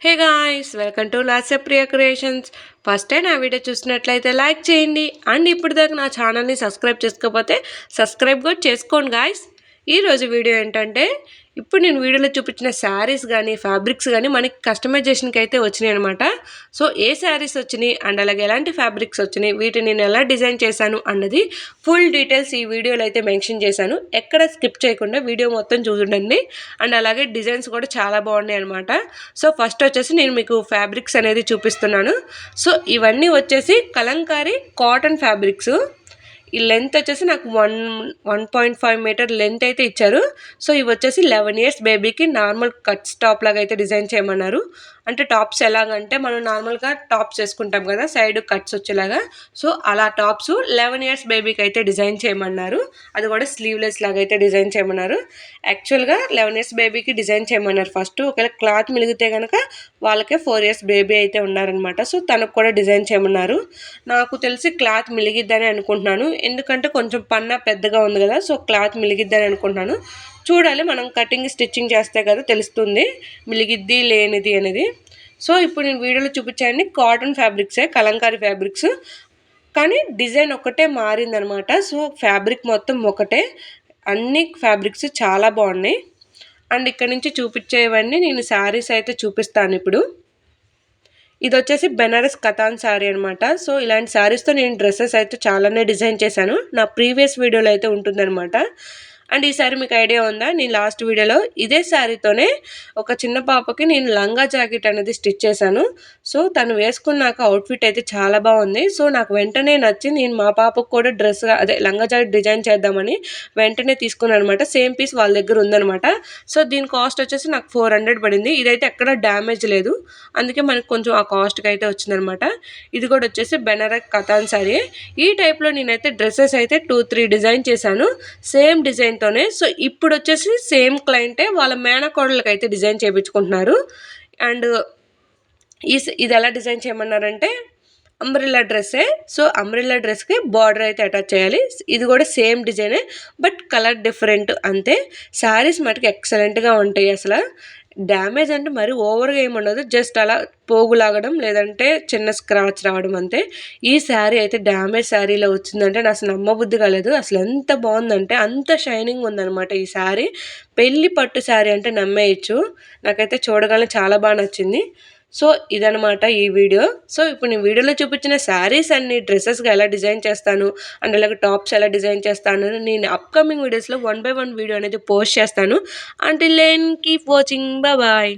Hey guys, welcome to Lasya Priya creations. First time నా video చూసినట్లయితే like చేయండి and ఇప్పుడు దాకా నా ఛానల్ని సబ్స్క్రైబ్ చేసుకోకపోతే సబ్స్క్రైబ్ కూడా చేసుకోండి గాయ్స్. ఈరోజు వీడియో ఏంటంటే ఇప్పుడు నేను వీడియోలో చూపించిన శారీస్ కానీ ఫ్యాబ్రిక్స్ కానీ మనకి కస్టమైజేషన్కి అయితే వచ్చినాయి అనమాట. సో ఏ శారీస్ వచ్చినాయి అండ్ అలాగే ఎలాంటి ఫ్యాబ్రిక్స్ వచ్చినాయి, వీటిని నేను ఎలా డిజైన్ చేశాను అన్నది ఫుల్ డీటెయిల్స్ ఈ వీడియోలో అయితే మెన్షన్ చేశాను. ఎక్కడ స్కిప్ చేయకుండా వీడియో మొత్తం చూడండి. అండ్ అలాగే డిజైన్స్ కూడా చాలా బాగున్నాయి అనమాట. సో ఫస్ట్ వచ్చేసి నేను మీకు ఫ్యాబ్రిక్స్ అనేది చూపిస్తున్నాను. సో ఇవన్నీ వచ్చేసి కలంకారీ కాటన్ ఫ్యాబ్రిక్స్. ఈ లెంత్ వచ్చేసి నాకు 1.5 మీటర్ లెంత్ అయితే ఇచ్చారు. సో ఇవి వచ్చేసి 11 years బేబీకి నార్మల్ కట్స్ టాప్ లాగా అయితే డిజైన్ చేయమన్నారు. అంటే టాప్స్ ఎలాగంటే మనం నార్మల్గా టాప్స్ వేసుకుంటాం కదా, సైడ్ కట్స్ వచ్చేలాగా. సో అలా టాప్స్ 11 years బేబీకి అయితే డిజైన్ చేయమన్నారు. అది కూడా స్లీవ్లెస్ లాగా అయితే డిజైన్ చేయమన్నారు. యాక్చువల్గా 11 years బేబీకి డిజైన్ చేయమన్నారు ఫస్ట్. ఒకవేళ క్లాత్ మిలిగితే కనుక వాళ్ళకే 4 years బేబీ అయితే ఉన్నారనమాట. సో తనకు కూడా డిజైన్ చేయమన్నారు. నాకు తెలిసి క్లాత్ మిలిగిద్దని అనుకుంటున్నాను, ఎందుకంటే కొంచెం పన్నా పెద్దగా ఉంది కదా. సో క్లాత్ మిలిగిద్దని అనుకుంటున్నాను. చూడాలి, మనం కటింగ్ స్టిచ్చింగ్ చేస్తే కదా తెలుస్తుంది మిలిగిద్ది లేనిది అనేది. సో ఇప్పుడు నేను వీడియోలో చూపించాను కాటన్ ఫ్యాబ్రిక్సే, కలంకారీ ఫ్యాబ్రిక్స్, కానీ డిజైన్ ఒకటే మారిందనమాట. సో ఫ్యాబ్రిక్ మొత్తం ఒకటే, అన్ని ఫ్యాబ్రిక్స్ చాలా బాగున్నాయి. అండ్ ఇక్కడ నుంచి చూపించేవన్నీ నేను శారీస్ అయితే చూపిస్తాను ఇప్పుడు. ఇది వచ్చేసి బెనారస్ కథాన్ శారీ అనమాట. సో ఇలాంటి శారీస్తో నేను డ్రెస్సెస్ అయితే చాలానే డిజైన్ చేశాను. నా ప్రీవియస్ వీడియోలో అయితే ఉంటుందన్నమాట. అండ్ ఈ శారీ మీకు ఐడియా ఉందా, నేను లాస్ట్ వీడియోలో ఇదే శారీతోనే ఒక చిన్న పాపకి నేను లంగా జాకెట్ అనేది స్టిచ్ చేశాను. సో తను వేసుకున్నాక అవుట్ఫిట్ అయితే చాలా బాగుంది. సో నాకు వెంటనే నచ్చి నేను మా పాపకు కూడా డ్రెస్ అదే లంగా జాకెట్ డిజైన్ చేద్దామని వెంటనే తీసుకున్నాను అనమాట. సేమ్ పీస్ వాళ్ళ దగ్గర ఉందనమాట. సో దీని కాస్ట్ వచ్చేసి నాకు 400 పడింది. ఇదైతే ఎక్కడ డ్యామేజ్ లేదు, అందుకే మనకు కొంచెం ఆ కాస్ట్కి అయితే వచ్చిందనమాట. ఇది కూడా వచ్చేసి బెనారస్ కథాన్ శారీ. ఈ టైప్లో నేనైతే డ్రెస్సెస్ అయితే 2-3 డిజైన్ చేశాను సేమ్ డిజైన్ తోనే. సో ఇప్పుడు వచ్చేసి సేమ్ క్లయింటే వాళ్ళ మేనకోడళ్ళకి అయితే డిజైన్ చేయించుకుంటున్నారు. అండ్ ఇది ఎలా డిజైన్ చేయమన్నారంటే అంబ్రెల్లా డ్రెస్సే. సో అంబ్రెల్లా డ్రెస్కి బార్డర్ అయితే అటాచ్ చేయాలి. ఇది కూడా సేమ్ డిజైనే, బట్ కలర్ డిఫరెంట్ అంతే. శారీస్ మటుకు ఎక్సలెంట్గా ఉంటాయి. అసలు డ్యామేజ్ అంటే మరి ఓవర్గా ఏముండదు, జస్ట్ అలా పోగులాగడం లేదంటే చిన్న స్క్రాచ్ రావడం అంతే. ఈ శారీ అయితే డ్యామేజ్ శారీలో వచ్చిందంటే నాకు అసలు నమ్మబుద్ధి కాలేదు. అసలు ఎంత బాగుందంటే అంత షైనింగ్ ఉందన్నమాట ఈ శారీ. పెళ్లి పట్టు శారీ అంటే నమ్మేయచ్చు. నాకైతే చూడగానే చాలా బాగా నచ్చింది. సో ఇదనమాట ఈ వీడియో. సో ఇప్పుడు నేను వీడియోలో చూపించిన శారీస్ అన్ని డ్రెస్సెస్గా ఎలా డిజైన్ చేస్తాను అండ్ అలాగే టాప్స్ ఎలా డిజైన్ చేస్తాను నేను అప్కమింగ్ వీడియోస్లో 1 by 1 వీడియో అనేది పోస్ట్ చేస్తాను. Until then keep watching, bye.